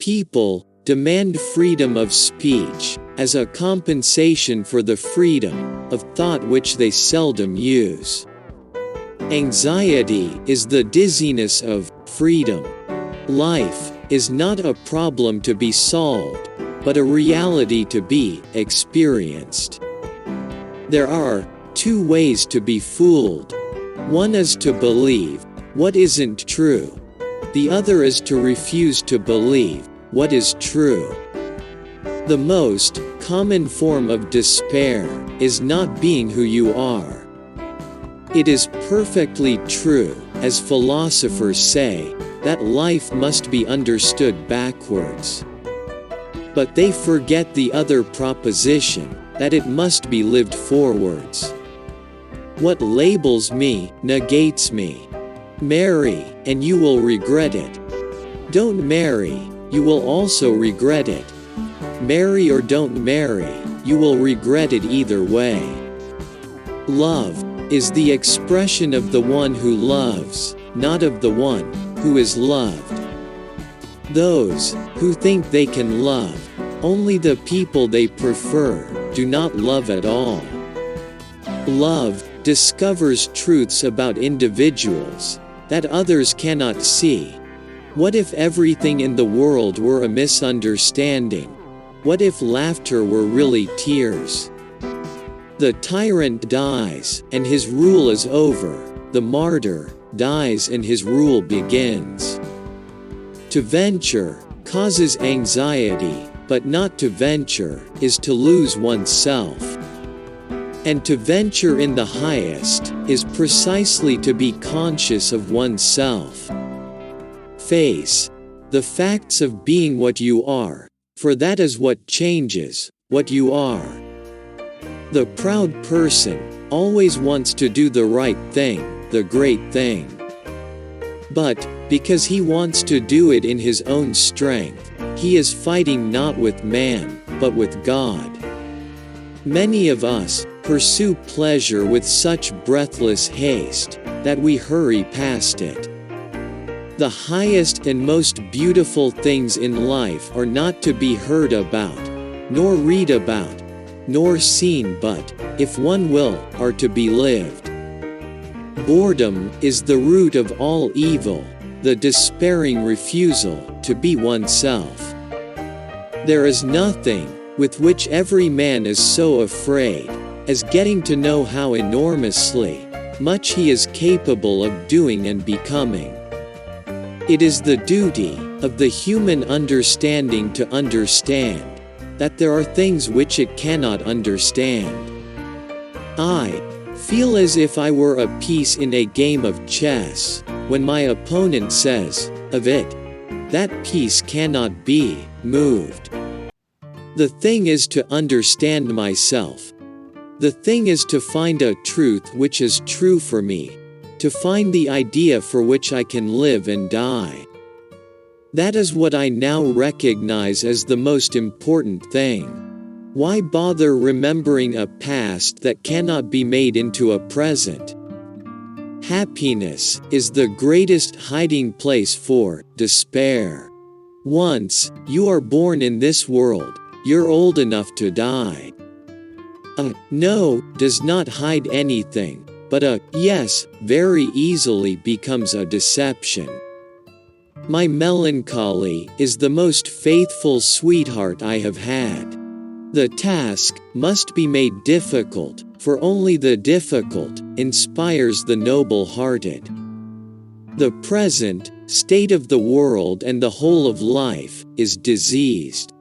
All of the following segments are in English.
People demand freedom of speech as a compensation for the freedom of thought which they seldom use. Anxiety is the dizziness of freedom. Life is not a problem to be solved, but a reality to be experienced. There are two ways to be fooled. One is to believe what isn't true. The other is to refuse to believe what is true. The most common form of despair is not being who you are. It is perfectly true, as philosophers say, that life must be understood backwards. But they forget the other proposition, that it must be lived forwards. What labels me negates me. Marry, and you will regret it. Don't marry, you will also regret it. Marry or don't marry, you will regret it either way. Love is the expression of the one who loves, not of the one who is loved. Those who think they can love only the people they prefer do not love at all. Love discovers truths about individuals that others cannot see. What if everything in the world were a misunderstanding? What if laughter were really tears? The tyrant dies, and his rule is over. The martyr dies and his rule begins. To venture causes anxiety, but not to venture is to lose oneself. And to venture in the highest is precisely to be conscious of oneself. Face the facts of being what you are, for that is what changes what you are. The proud person always wants to do the right thing, the great thing. But, because he wants to do it in his own strength, he is fighting not with man, but with God. Many of us pursue pleasure with such breathless haste that we hurry past it. The highest and most beautiful things in life are not to be heard about, nor read about, nor seen, but, if one will, are to be lived. Boredom is the root of all evil, the despairing refusal to be oneself. There is nothing with which every man is so afraid as getting to know how enormously much he is capable of doing and becoming. It is the duty of the human understanding to understand that there are things which it cannot understand. I feel as if I were a piece in a game of chess, when my opponent says of it, that piece cannot be moved. The thing is to understand myself. The thing is to find a truth which is true for me, to find the idea for which I can live and die. That is what I now recognize as the most important thing. Why bother remembering a past that cannot be made into a present? Happiness is the greatest hiding place for despair. Once you are born in this world, you're old enough to die. A no does not hide anything, but a yes very easily becomes a deception. My melancholy is the most faithful sweetheart I have had. The task must be made difficult, for only the difficult inspires the noble-hearted. The present state of the world and the whole of life is diseased.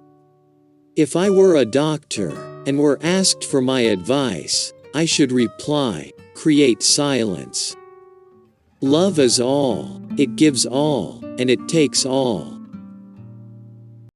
If I were a doctor and were asked for my advice, I should reply, create silence. Love is all, it gives all, and it takes all.